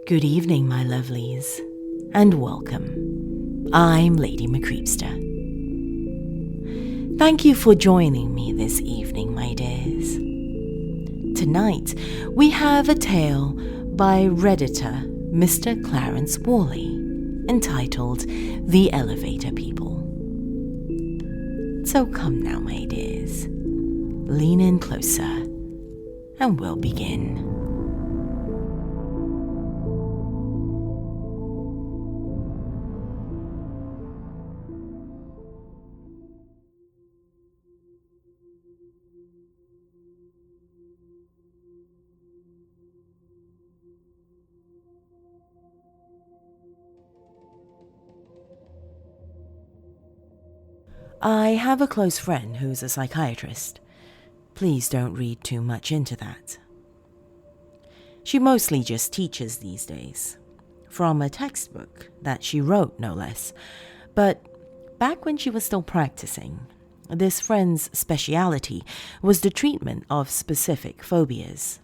Good evening, my lovelies, and welcome. I'm Lady McCreepsta. Thank you for joining me this evening, my dears. Tonight, we have a tale by Redditor MrClarenceWorley, entitled The Elevator People. So come now, my dears, lean in closer, and we'll begin. I have a close friend who's a psychiatrist. Please don't read too much into that. She mostly just teaches these days, from a textbook that she wrote, no less. But back when she was still practicing, this friend's speciality was the treatment of specific phobias.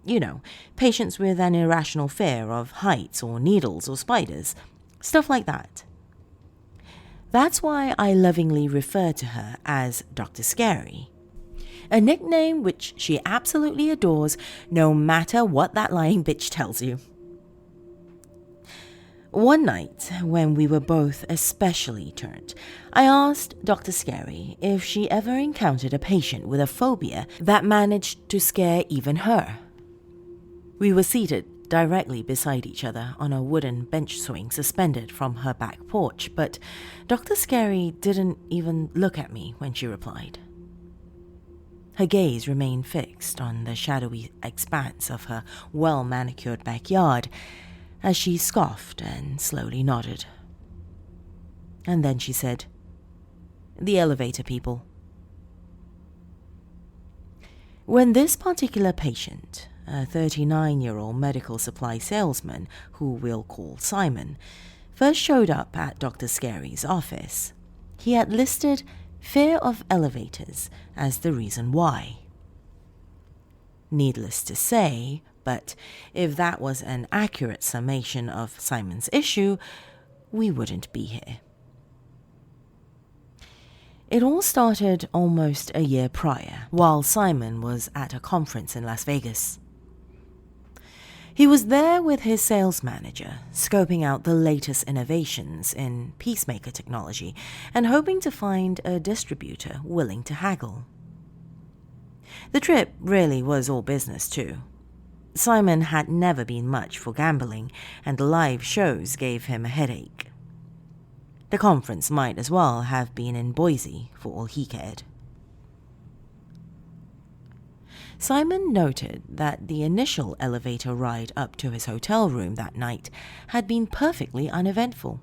You know, patients with an irrational fear of heights or needles or spiders, stuff like that. That's why I lovingly refer to her as Dr. Scary, a nickname which she absolutely adores no matter what that lying bitch tells you. One night, when we were both especially turned, I asked Dr. Scary if she ever encountered a patient with a phobia that managed to scare even her. We were seated directly beside each other on a wooden bench swing suspended from her back porch, but Dr. Scary didn't even look at me when she replied. Her gaze remained fixed on the shadowy expanse of her well-manicured backyard as she scoffed and slowly nodded. And then she said, "The elevator people." When this particular patient, a 39-year-old medical supply salesman who we'll call Simon, first showed up at Dr. Scary's office, he had listed fear of elevators as the reason why. Needless to say, but if that was an accurate summation of Simon's issue, we wouldn't be here. It all started almost a year prior, while Simon was at a conference in Las Vegas. He was there with his sales manager, scoping out the latest innovations in peacemaker technology and hoping to find a distributor willing to haggle. The trip really was all business too. Simon had never been much for gambling, and the live shows gave him a headache. The conference might as well have been in Boise for all he cared. Simon noted that the initial elevator ride up to his hotel room that night had been perfectly uneventful.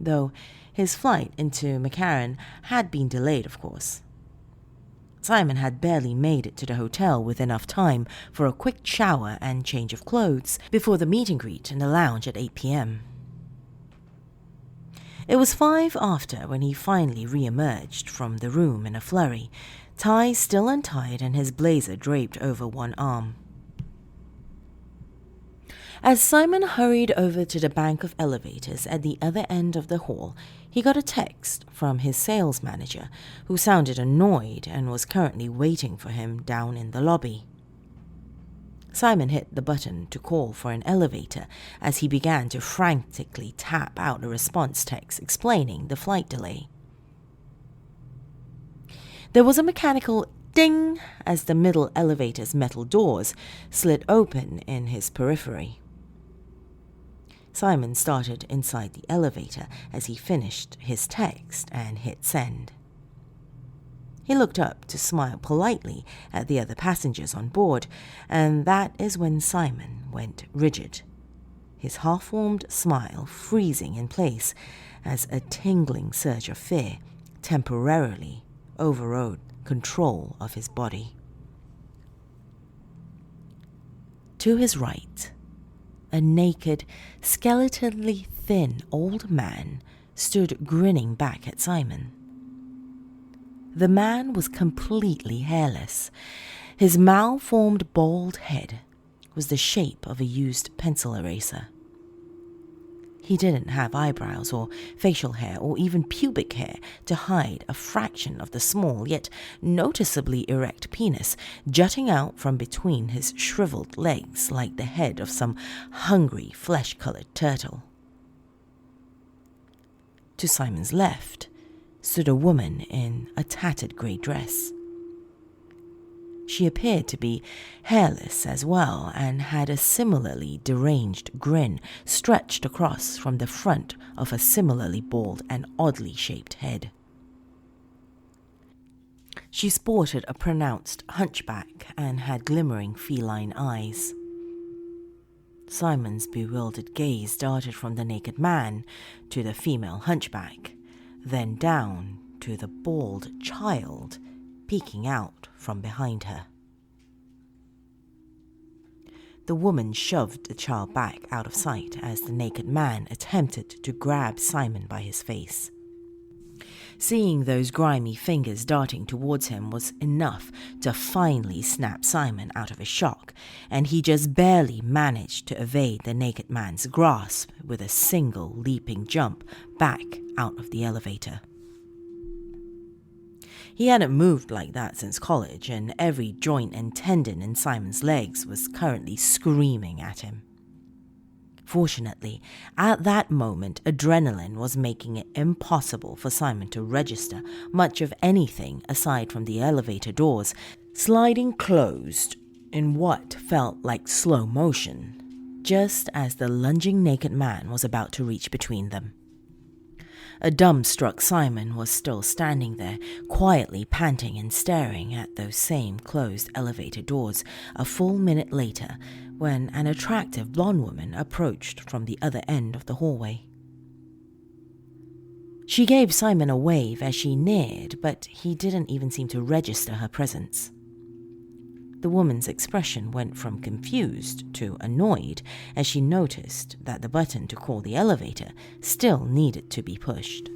Though his flight into McLaren had been delayed, of course. Simon had barely made it to the hotel with enough time for a quick shower and change of clothes before the meet and greet in the lounge at 8 p.m. It was 5 after when he finally re-emerged from the room in a flurry, tie still untied and his blazer draped over one arm. As Simon hurried over to the bank of elevators at the other end of the hall, he got a text from his sales manager, who sounded annoyed and was currently waiting for him down in the lobby. Simon hit the button to call for an elevator as he began to frantically tap out a response text explaining the flight delay. There was a mechanical ding as the middle elevator's metal doors slid open in his periphery. Simon started inside the elevator as he finished his text and hit send. He looked up to smile politely at the other passengers on board, and that is when Simon went rigid, his half-formed smile freezing in place as a tingling surge of fear temporarily overrode control of his body. To his right, a naked, skeletally thin old man stood grinning back at Simon. The man was completely hairless, his malformed bald head was the shape of a used pencil eraser. He didn't have eyebrows or facial hair or even pubic hair to hide a fraction of the small yet noticeably erect penis jutting out from between his shriveled legs like the head of some hungry flesh-colored turtle. To Simon's left stood a woman in a tattered grey dress. She appeared to be hairless as well and had a similarly deranged grin stretched across from the front of a similarly bald and oddly shaped head. She sported a pronounced hunchback and had glimmering feline eyes. Simon's bewildered gaze darted from the naked man to the female hunchback, then down to the bald child peeking out from behind her. The woman shoved the child back out of sight as the naked man attempted to grab Simon by his face. Seeing those grimy fingers darting towards him was enough to finally snap Simon out of his shock, and he just barely managed to evade the naked man's grasp with a single leaping jump back out of the elevator. He hadn't moved like that since college, and every joint and tendon in Simon's legs was currently screaming at him. Fortunately, at that moment, adrenaline was making it impossible for Simon to register much of anything aside from the elevator doors sliding closed in what felt like slow motion, just as the lunging naked man was about to reach between them. A dumbstruck Simon was still standing there, quietly panting and staring at those same closed elevator doors a full minute later, when an attractive blonde woman approached from the other end of the hallway. She gave Simon a wave as she neared, but he didn't even seem to register her presence. The woman's expression went from confused to annoyed as she noticed that the button to call the elevator still needed to be pushed.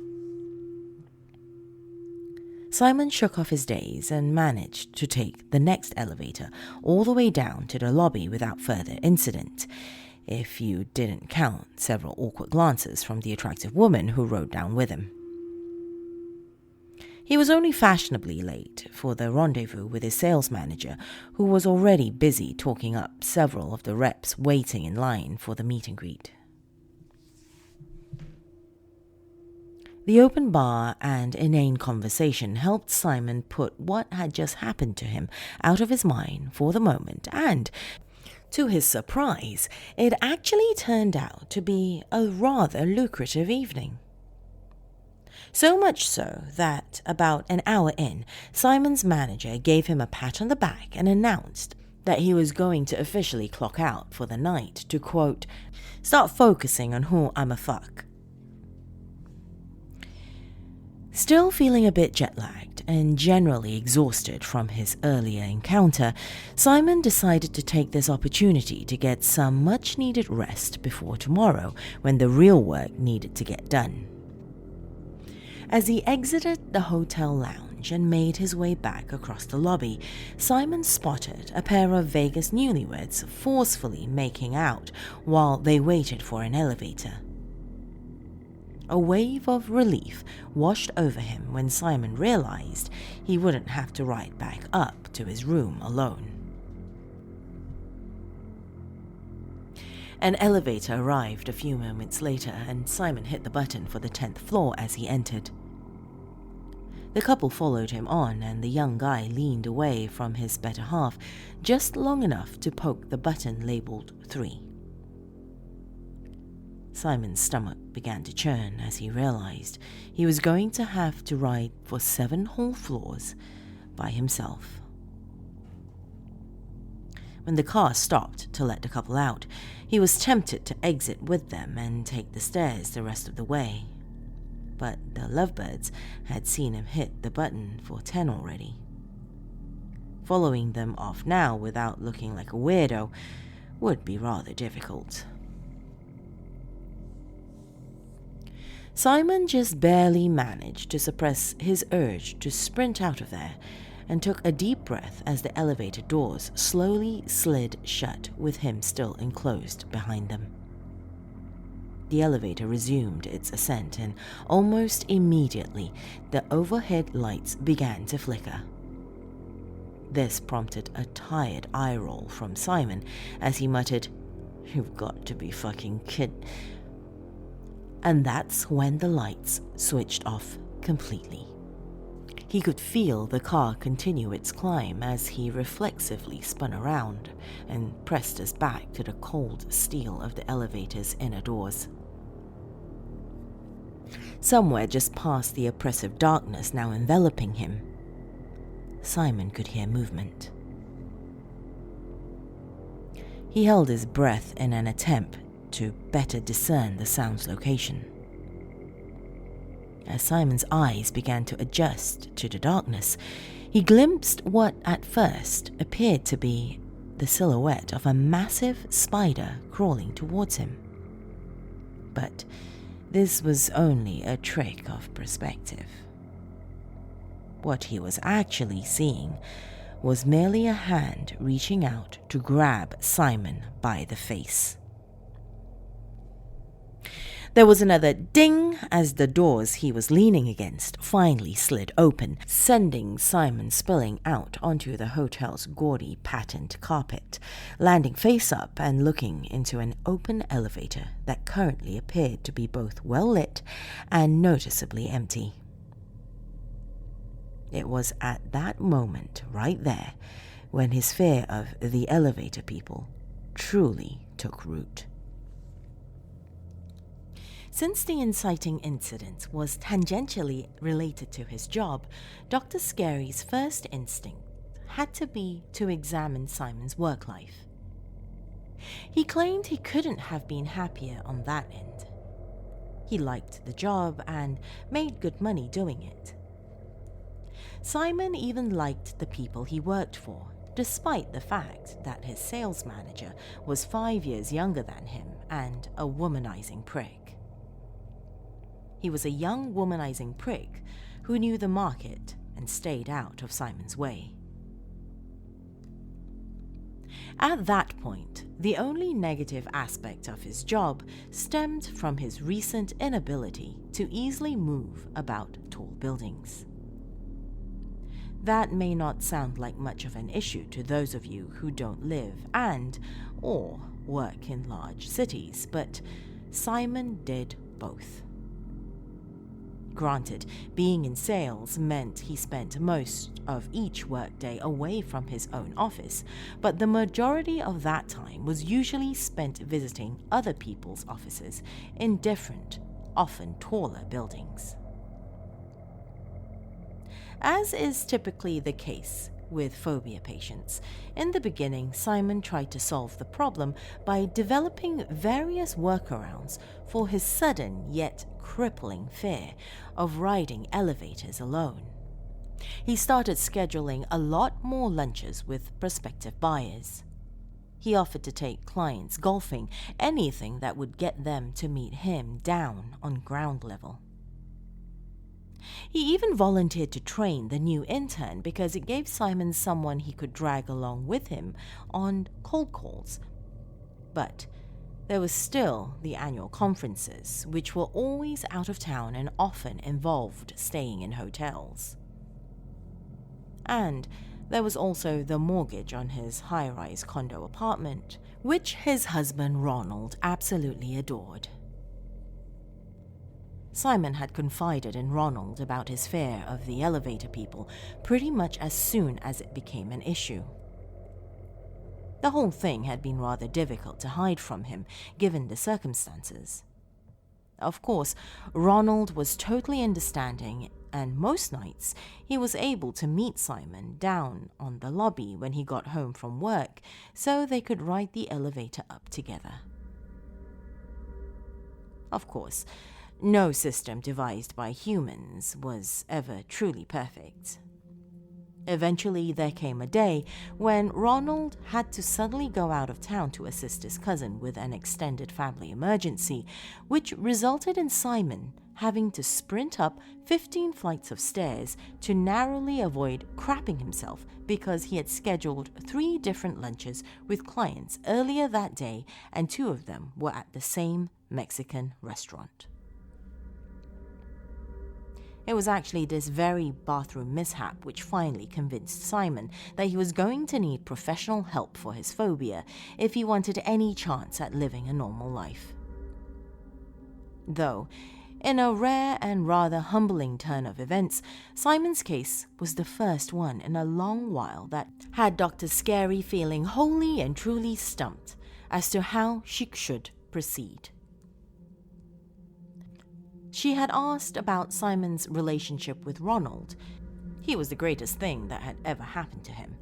Simon shook off his daze and managed to take the next elevator all the way down to the lobby without further incident, if you didn't count several awkward glances from the attractive woman who rode down with him. He was only fashionably late for the rendezvous with his sales manager, who was already busy talking up several of the reps waiting in line for the meet and greet. The open bar and inane conversation helped Simon put what had just happened to him out of his mind for the moment, and, to his surprise, it actually turned out to be a rather lucrative evening. So much so that about an hour in, Simon's manager gave him a pat on the back and announced that he was going to officially clock out for the night to, quote, start focusing on who I'm a fuck. Still feeling a bit jet-lagged and generally exhausted from his earlier encounter, Simon decided to take this opportunity to get some much-needed rest before tomorrow when the real work needed to get done. As he exited the hotel lounge and made his way back across the lobby, Simon spotted a pair of Vegas newlyweds forcefully making out while they waited for an elevator. A wave of relief washed over him when Simon realized he wouldn't have to ride back up to his room alone. An elevator arrived a few moments later, and Simon hit the button for the 10th floor as he entered. The couple followed him on, and the young guy leaned away from his better half just long enough to poke the button labeled 3. Simon's stomach began to churn as he realized he was going to have to ride for 7 whole floors by himself. When the car stopped to let the couple out, he was tempted to exit with them and take the stairs the rest of the way. But the lovebirds had seen him hit the button for 10 already. Following them off now without looking like a weirdo would be rather difficult. Simon just barely managed to suppress his urge to sprint out of there and took a deep breath as the elevator doors slowly slid shut with him still enclosed behind them. The elevator resumed its ascent, and almost immediately the overhead lights began to flicker. This prompted a tired eye roll from Simon as he muttered, "You've got to be fucking kidding." And that's when the lights switched off completely. He could feel the car continue its climb as he reflexively spun around and pressed his back to the cold steel of the elevator's inner doors. Somewhere just past the oppressive darkness now enveloping him, Simon could hear movement. He held his breath in an attempt to better discern the sound's location. As Simon's eyes began to adjust to the darkness, he glimpsed what at first appeared to be the silhouette of a massive spider crawling towards him. But this was only a trick of perspective. What he was actually seeing was merely a hand reaching out to grab Simon by the face. There was another ding as the doors he was leaning against finally slid open, sending Simon spilling out onto the hotel's gaudy patterned carpet, landing face up and looking into an open elevator that currently appeared to be both well lit and noticeably empty. It was at that moment, right there, when his fear of the elevator people truly took root. Since the inciting incident was tangentially related to his job, Dr. Scary's first instinct had to be to examine Simon's work life. He claimed he couldn't have been happier on that end. He liked the job and made good money doing it. Simon even liked the people he worked for, despite the fact that his sales manager was 5 years younger than him and a womanizing prick. He was a young womanizing prick who knew the market and stayed out of Simon's way. At that point, the only negative aspect of his job stemmed from his recent inability to easily move about tall buildings. That may not sound like much of an issue to those of you who don't live or work in large cities, but Simon did both. Granted, being in sales meant he spent most of each workday away from his own office, but the majority of that time was usually spent visiting other people's offices in different, often taller buildings. As is typically the case with phobia patients, in the beginning Simon tried to solve the problem by developing various workarounds for his sudden yet crippling fear of riding elevators alone. He started scheduling a lot more lunches with prospective buyers. He offered to take clients golfing, anything that would get them to meet him down on ground level. He even volunteered to train the new intern because it gave Simon someone he could drag along with him on cold calls. But there was still the annual conferences, which were always out of town and often involved staying in hotels. And there was also the mortgage on his high-rise condo apartment, which his husband Ronald absolutely adored. Simon had confided in Ronald about his fear of the elevator people pretty much as soon as it became an issue. The whole thing had been rather difficult to hide from him, given the circumstances. Of course, Ronald was totally understanding, and most nights he was able to meet Simon down on the lobby when he got home from work so they could ride the elevator up together. Of course, no system devised by humans was ever truly perfect. Eventually, there came a day when Ronald had to suddenly go out of town to assist his cousin with an extended family emergency, which resulted in Simon having to sprint up 15 flights of stairs to narrowly avoid crapping himself because he had scheduled 3 different lunches with clients earlier that day, and 2 of them were at the same Mexican restaurant. It was actually this very bathroom mishap which finally convinced Simon that he was going to need professional help for his phobia if he wanted any chance at living a normal life. Though, in a rare and rather humbling turn of events, Simon's case was the first one in a long while that had Dr. Scary feeling wholly and truly stumped as to how she should proceed. She had asked about Simon's relationship with Ronald. He was the greatest thing that had ever happened to him.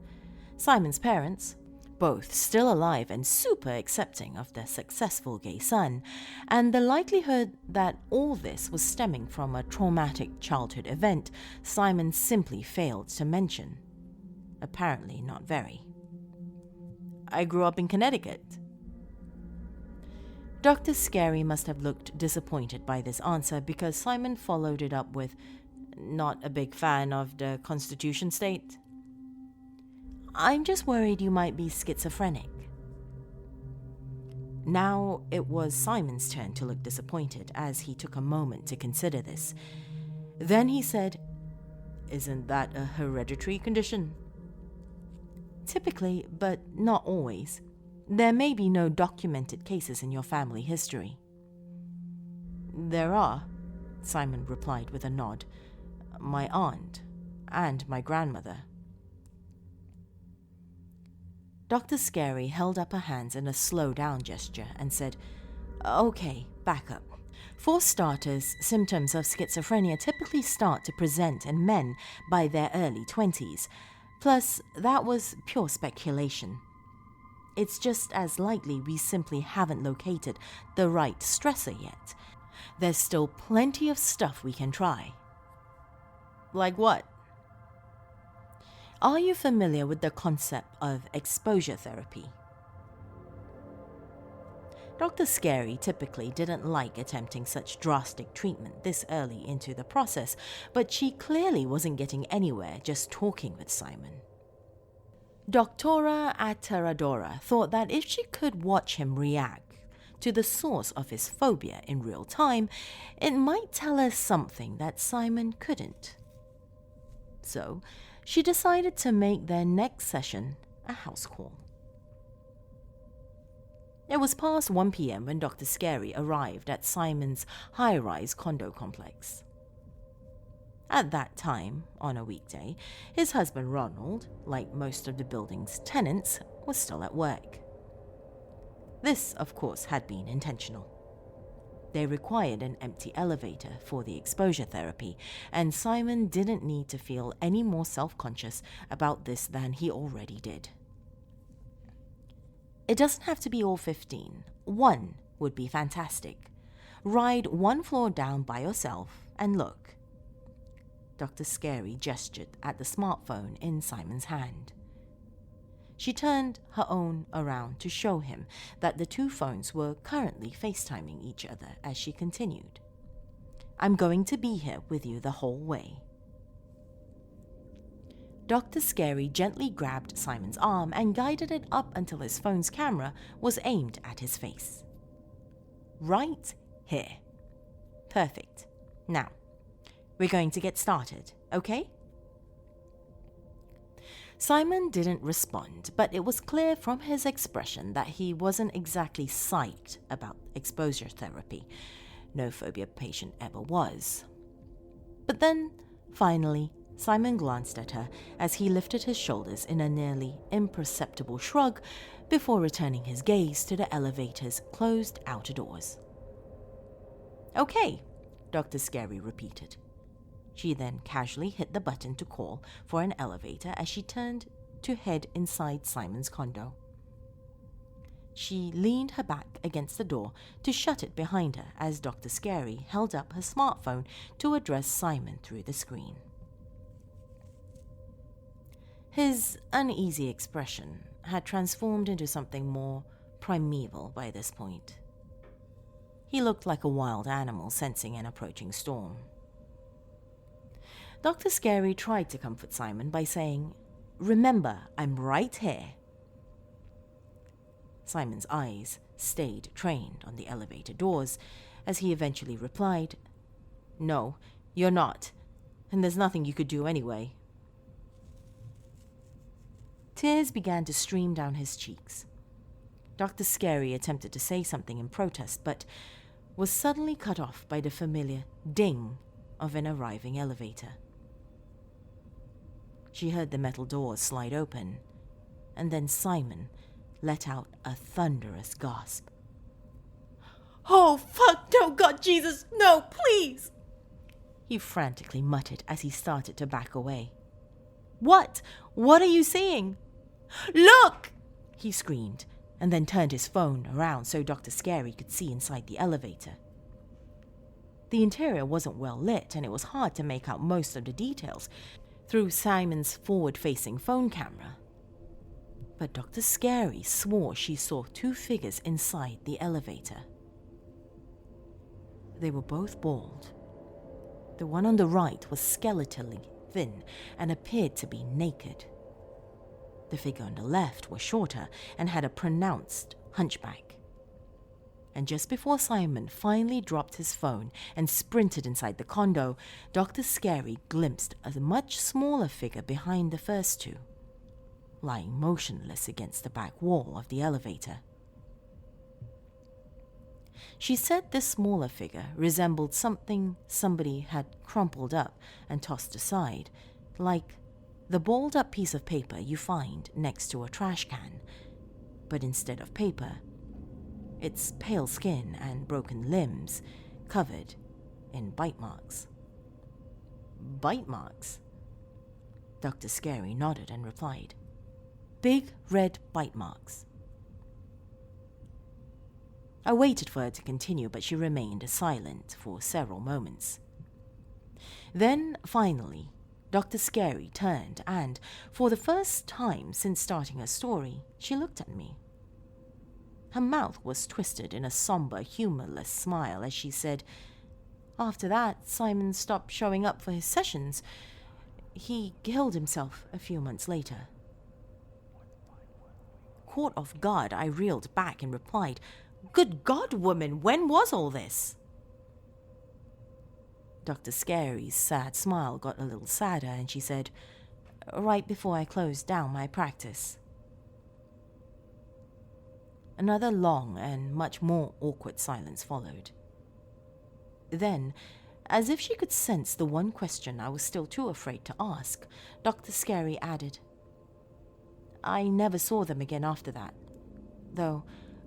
Simon's parents, both still alive and super accepting of their successful gay son, and the likelihood that all this was stemming from a traumatic childhood event Simon simply failed to mention. Apparently not very. I grew up in Connecticut. Dr. Scary must have looked disappointed by this answer because Simon followed it up with, "Not a big fan of the Constitution state? I'm just worried you might be schizophrenic." Now it was Simon's turn to look disappointed as he took a moment to consider this. Then he said, "Isn't that a hereditary condition?" "Typically, but not always. There may be no documented cases in your family history." "There are," Simon replied with a nod. "My aunt and my grandmother." Dr. Scary held up her hands in a slow down gesture and said, "Okay, back up. For starters, symptoms of schizophrenia typically start to present in men by their early 20s. Plus, that was pure speculation. It's just as likely we simply haven't located the right stressor yet. There's still plenty of stuff we can try." "Like what?" "Are you familiar with the concept of exposure therapy?" Dr. Scary typically didn't like attempting such drastic treatment this early into the process, but she clearly wasn't getting anywhere just talking with Simon. Doctora Aterradora thought that if she could watch him react to the source of his phobia in real time, it might tell her something that Simon couldn't. So, she decided to make their next session a house call. It was past 1 p.m. when Dr. Scary arrived at Simon's high-rise condo complex. At that time, on a weekday, his husband Ronald, like most of the building's tenants, was still at work. This, of course, had been intentional. They required an empty elevator for the exposure therapy, and Simon didn't need to feel any more self-conscious about this than he already did. It doesn't have to be all 15. 1 would be fantastic. Ride 1 floor down by yourself and look. Dr. Scary gestured at the smartphone in Simon's hand. She turned her own around to show him that the 2 phones were currently FaceTiming each other as she continued. "I'm going to be here with you the whole way." Dr. Scary gently grabbed Simon's arm and guided it up until his phone's camera was aimed at his face. "Right here. Perfect. Now, we're going to get started, okay?" Simon didn't respond, but it was clear from his expression that he wasn't exactly psyched about exposure therapy. No phobia patient ever was. But then, finally, Simon glanced at her as he lifted his shoulders in a nearly imperceptible shrug before returning his gaze to the elevator's closed outer doors. "Okay," Dr. Scary repeated. She then casually hit the button to call for an elevator as she turned to head inside Simon's condo. She leaned her back against the door to shut it behind her as Dr. Scary held up her smartphone to address Simon through the screen. His uneasy expression had transformed into something more primeval by this point. He looked like a wild animal sensing an approaching storm. Dr. Scary tried to comfort Simon by saying, "Remember, I'm right here." Simon's eyes stayed trained on the elevator doors as he eventually replied, "No, you're not, and there's nothing you could do anyway." Tears began to stream down his cheeks. Dr. Scary attempted to say something in protest, but was suddenly cut off by the familiar ding of an arriving elevator. She heard the metal doors slide open, and then Simon let out a thunderous gasp. "Oh, fuck, no, God, Jesus, no, please!" he frantically muttered as he started to back away. What? What are you seeing?" "Look!" he screamed, and then turned his phone around so Dr. Scary could see inside the elevator. The interior wasn't well lit, and it was hard to make out most of the details through Simon's forward-facing phone camera. But Dr. Scary swore she saw two figures inside the elevator. They were both bald. The one on the right was skeletally thin and appeared to be naked. The figure on the left was shorter and had a pronounced hunchback. And just before Simon finally dropped his phone and sprinted inside the condo, Dr. Scary glimpsed a much smaller figure behind the first two, lying motionless against the back wall of the elevator. She said this smaller figure resembled something somebody had crumpled up and tossed aside, like the balled-up piece of paper you find next to a trash can, but instead of paper, its pale skin and broken limbs covered in bite marks. "Bite marks?" Dr. Scary nodded and replied, "Big red bite marks." I waited for her to continue, but she remained silent for several moments. Then, finally, Dr. Scary turned and, for the first time since starting her story, she looked at me. Her mouth was twisted in a somber, humorless smile as she said, "After that, Simon stopped showing up for his sessions. He killed himself a few months later." Caught off guard, I reeled back and replied, "Good God, woman, when was all this?" Dr. Scary's sad smile got a little sadder, and she said, "Right before I closed down my practice." Another long and much more awkward silence followed. Then, as if she could sense the one question I was still too afraid to ask, Dr. Scary added, "I never saw them again after that. Though,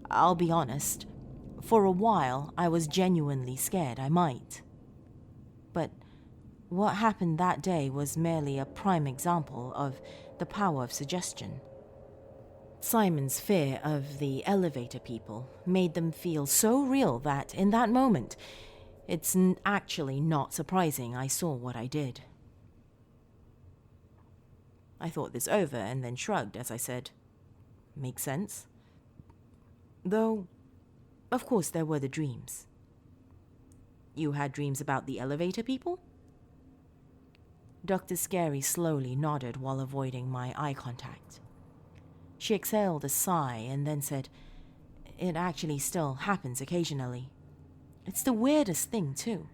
I'll be honest, for a while I was genuinely scared I might. But what happened that day was merely a prime example of the power of suggestion. Simon's fear of the elevator people made them feel so real that, in that moment, it's actually not surprising I saw what I did." I thought this over and then shrugged as I said, "Makes sense." Though, of course, there were the dreams. "You had dreams about the elevator people?" Dr. Scary slowly nodded while avoiding my eye contact. She exhaled a sigh and then said, "It actually still happens occasionally. It's the weirdest thing, too.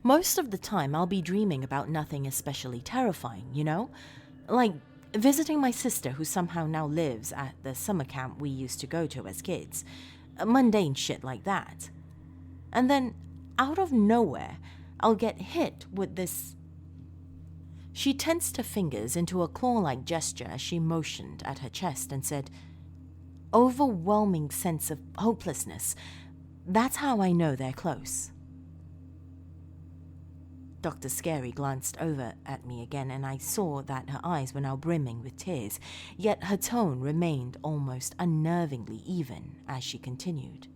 Most of the time I'll be dreaming about nothing especially terrifying, you know? Like visiting my sister who somehow now lives at the summer camp we used to go to as kids. Mundane shit like that. And then, out of nowhere, I'll get hit with this..." She tensed her fingers into a claw-like gesture as she motioned at her chest and said, "Overwhelming sense of hopelessness. That's how I know they're close." Dr. Scary glanced over at me again, and I saw that her eyes were now brimming with tears, yet her tone remained almost unnervingly even as she continued.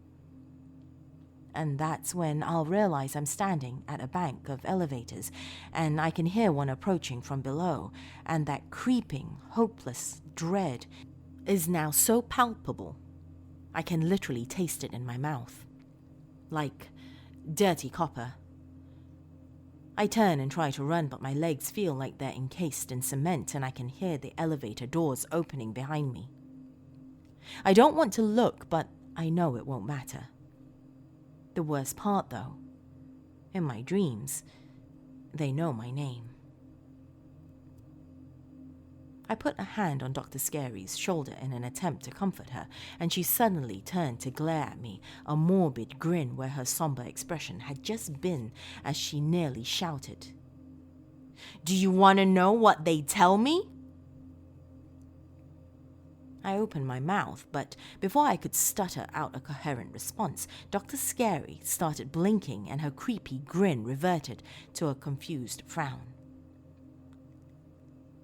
and that's when I'll realize I'm standing at a bank of elevators, and I can hear one approaching from below, and that creeping, hopeless dread is now so palpable, I can literally taste it in my mouth. Like dirty copper. I turn and try to run, but my legs feel like they're encased in cement, and I can hear the elevator doors opening behind me. I don't want to look, but I know it won't matter. The worst part, though, in my dreams, they know my name. I put a hand on Dr. Scary's shoulder in an attempt to comfort her, and she suddenly turned to glare at me, a morbid grin where her somber expression had just been as she nearly shouted, "Do you want to know what they tell me?" I opened my mouth, but before I could stutter out a coherent response, Dr. Scary started blinking and her creepy grin reverted to a confused frown.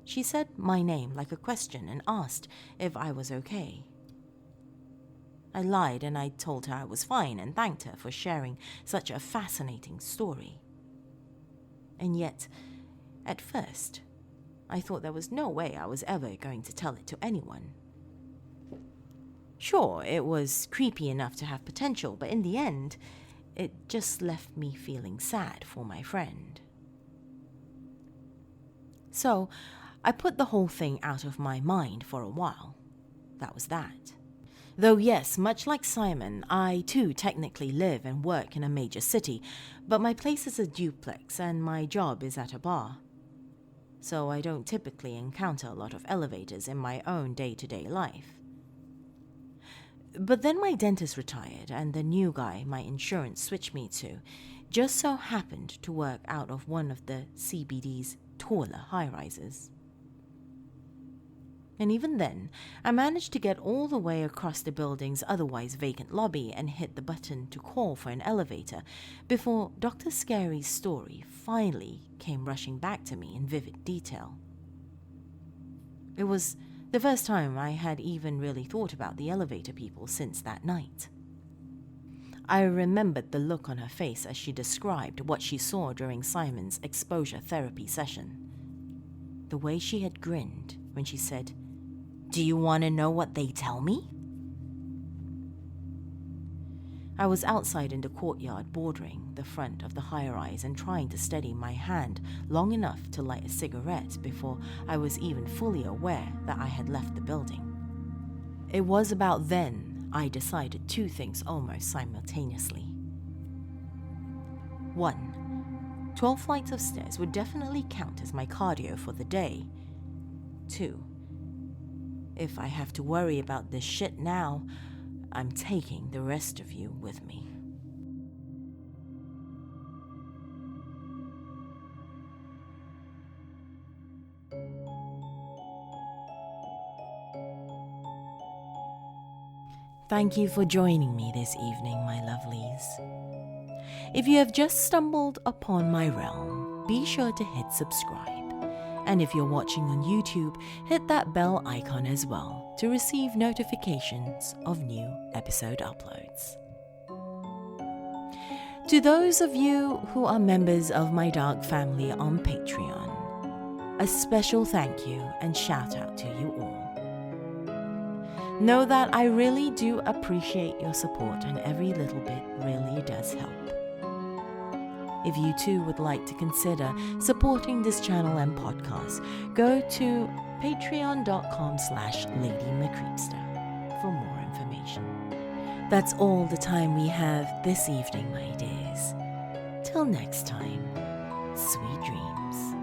She said my name like a question and asked if I was okay. I lied and I told her I was fine and thanked her for sharing such a fascinating story. And yet, at first, I thought there was no way I was ever going to tell it to anyone. Sure, it was creepy enough to have potential, but in the end, it just left me feeling sad for my friend. So, I put the whole thing out of my mind for a while. That was that. Though yes, much like Simon, I too technically live and work in a major city, but my place is a duplex and my job is at a bar. So I don't typically encounter a lot of elevators in my own day-to-day life. But then my dentist retired, and the new guy my insurance switched me to just so happened to work out of one of the CBD's taller high-rises. And even then, I managed to get all the way across the building's otherwise vacant lobby and hit the button to call for an elevator before Dr. Scary's story finally came rushing back to me in vivid detail. It was the first time I had even really thought about the elevator people since that night. I remembered the look on her face as she described what she saw during Simon's exposure therapy session. The way she had grinned when she said, "Do you want to know what they tell me?" I was outside in the courtyard bordering the front of the high-rise and trying to steady my hand long enough to light a cigarette before I was even fully aware that I had left the building. It was about then I decided two things almost simultaneously. 1. 12 flights of stairs would definitely count as my cardio for the day. 2. If I have to worry about this shit now, I'm taking the rest of you with me. Thank you for joining me this evening, my lovelies. If you have just stumbled upon my realm, be sure to hit subscribe. And if you're watching on YouTube, hit that bell icon as well to receive notifications of new episode uploads. To those of you who are members of my dark family on Patreon, a special thank you and shout out to you all. Know that I really do appreciate your support, and every little bit really does help. If you too would like to consider supporting this channel and podcast, go to patreon.com/LadyMcCreepsta for more information. That's all the time we have this evening, my dears. Till next time, sweet dreams.